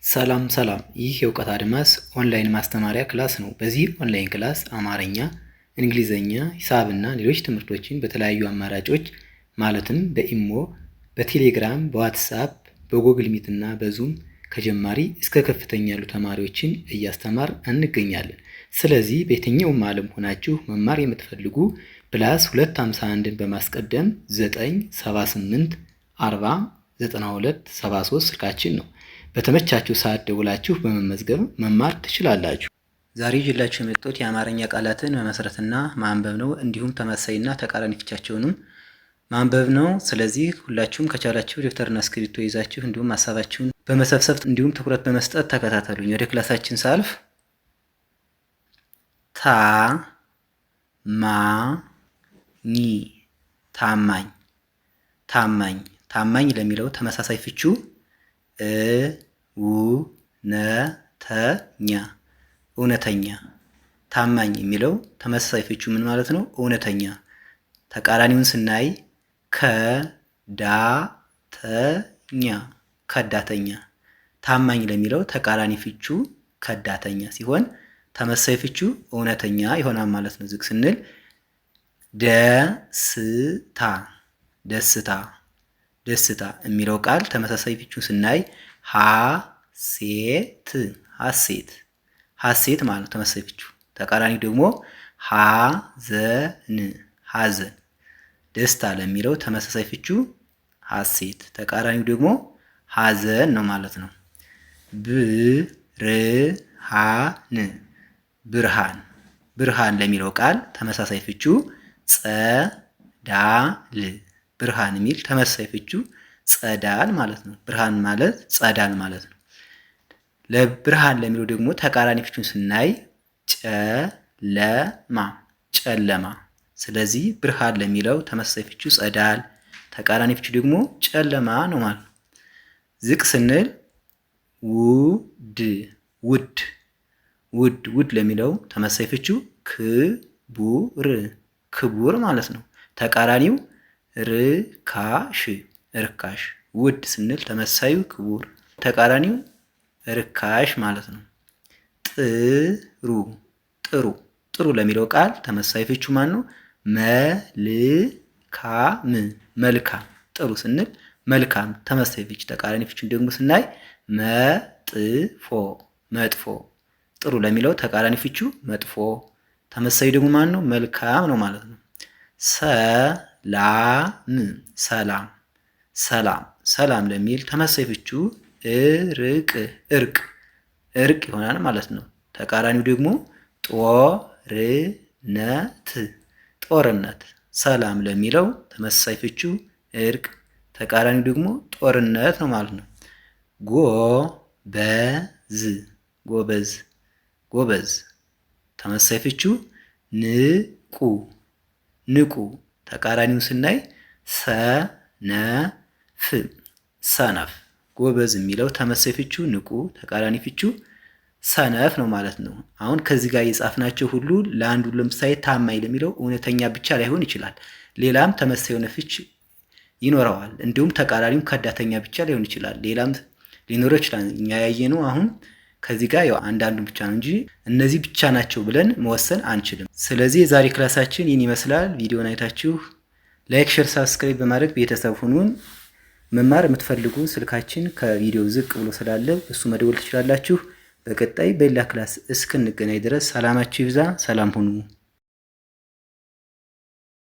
ሰላም ይህ የእውቀት አድማስ ኦንላይን ማስተማሪያ ክላስ ነው። በዚህ ኦንላይን ክላስ አማርኛ፣ እንግሊዘኛ፣ ሂሳብና ሌሎች ትምህርቶችን በተለያዩ አማራጮች ማለትም በኢሞ፣ በቴሌግራም፣ በዋትስአፕ፣ በጎግል ሚት እና በዙም ከጀማሪ እስከ ከፍተኛ ያሉ ተማሪዎችን እያስተማር እንገኛለን። ስለዚህ በየትኛውም ዓለም ሆናችሁ መማር የምትፈልጉ ፕላስ 251ን በማስቀደም 978 40 92 73 ስልካችን ነው። በተመቻችሁ ሰዓት ደውላችሁ በመመዝገብ መማር ትችላላችሁ። ዛሬ ይዤላችሁ የመጣሁት የአማርኛ ቃላትን መመስረትና ማንበብ ነው። እንዲሁም ተመሳሳይና ተቃራኒ ፍቻቸውንም ማንበብ ነው። ስለዚህ ሁላችሁም ከቻላችሁ ደብተርና እስክሪብቶ ይዛችሁ እንዲሁም ሀሳባችሁን በመሰብሰብ እንዲሁም ትኩረት በመስጠት ተከታተሉኝ። ወደ ክላሳችን ሳልፍ ታማኝ ለሚለው ተመሳሳይ ፍቹ እውነተኛ። ታማኝ የሚለው ተመሳሳይ ፍቹ ምን ማለት ነው? እውነተኛ። ተቃራኒውን ስናይ ከዳተኛ። ታማኝ ለሚለው ተቃራኒ ፍቹ ከዳተኛ ሲሆን ተመሳሳይ ፍቹ እውነተኛ ይሆናል ማለት ነው። ዝቅ ስንል ደስታ የሚለው ቃል ተመሳሳይ ፍቹ ስናይ ሐሴት ማለት ተመሳሳይ ፍቹ። ተቃራኒ ደግሞ ሐዘን። ደስታ ለሚለው ተመሳሳይ ፍቹ ሐሴት፣ ተቃራኒው ደግሞ ሐዘን ነው ማለት ነው። ብርሃን ለሚለው ቃል ተመሳሳይ ፍቹ ብርሃን የሚል ተመሳሳይ ፍቹ ጸዳል ማለት ነው። ብርሃን ማለት ጸዳል ማለት ነው። ለብርሃን ለሚለው ደግሞ ተቃራኒ ፍቹን ስናይ ጨለማ። ስለዚህ ብርሃን ለሚለው ተመሳሳይ ፍቹ ጸዳል፣ ተቃራኒ ፍቹ ደግሞ ጨለማ ነው ማለት ነው። ዝቅ ስንል ውድ ለሚለው ተመሳሳይ ፍቹ ክቡር ማለት ነው። ተቃራኒው ርካሽ። ውድ ስንል ተመሳዩ ክቡር፣ ተቃራኒው ርካሽ ማለት ነው። ጥሩ ለሚለው ቃል ተመሳሳይ ፍቹ ማን ነው? መልካም። ጥሩ ስንል መልካም ተመሳሳይ ፍቹ። ተቃራኒ ፍቹን ደግሞ ስናይ መጥፎ። ጥሩ ለሚለው ተቃራኒ ፍቹ መጥፎ፣ ተመሳሳዩ ደግሞ ማን ነው? መልካም ነው ማለት ነው። ሰላም ለሚል ተመሳሳይ ፍቹ እርቅ ይሆናል ማለት ነው። ተቃራኒው ደግሞ ጦርነት። ሰላም ለሚለው ተመሳሳይ ፍቹ እርቅ፣ ተቃራኒው ደግሞ ጦርነት ነው ማለት ነው። ጎበዝ ተመሳሳይ ፍቹ ንቁ። ተቃራኒውን ስናይ ሰነፍ። ጎበዝ የሚለው ተመሳሳይ ፍቹ ንቁ፣ ተቃራኒ ፍቹ ሰነፍ ነው ማለት ነው። አሁን ከዚህ ጋር የጻፍናቸው ሁሉ ለአንዱ ለምሳሌ ታማኝ ለሚለው እውነተኛ ብቻ ላይሆን ይችላል። ሌላም ተመሳሳይ የሆነ ፍች ይኖረዋል። እንዲሁም ተቃራኒው ከዳተኛ ብቻ ላይሆን ይችላል። ሌላም ሊኖረው ይችላል። እኛ ያየነው አሁን ከዚህ ጋር ያው አንዳንዱን ብቻ ነው እንጂ እነዚህ ብቻ ናቸው ብለን መወሰን አንችልም። ስለዚህ የዛሬ ክላሳችን ይህን ይመስላል። ቪዲዮን አይታችሁ ላይክ፣ ሼር፣ ሳብስክራይብ በማድረግ ቤተሰብ ሁኑን። መማር የምትፈልጉ ስልካችን ከቪዲዮ ዝቅ ብሎ ስላለ እሱ መደወል ትችላላችሁ። በቀጣይ በሌላ ክላስ እስክንገናኝ ድረስ ሰላማችሁ ይብዛ። ሰላም ሁኑ።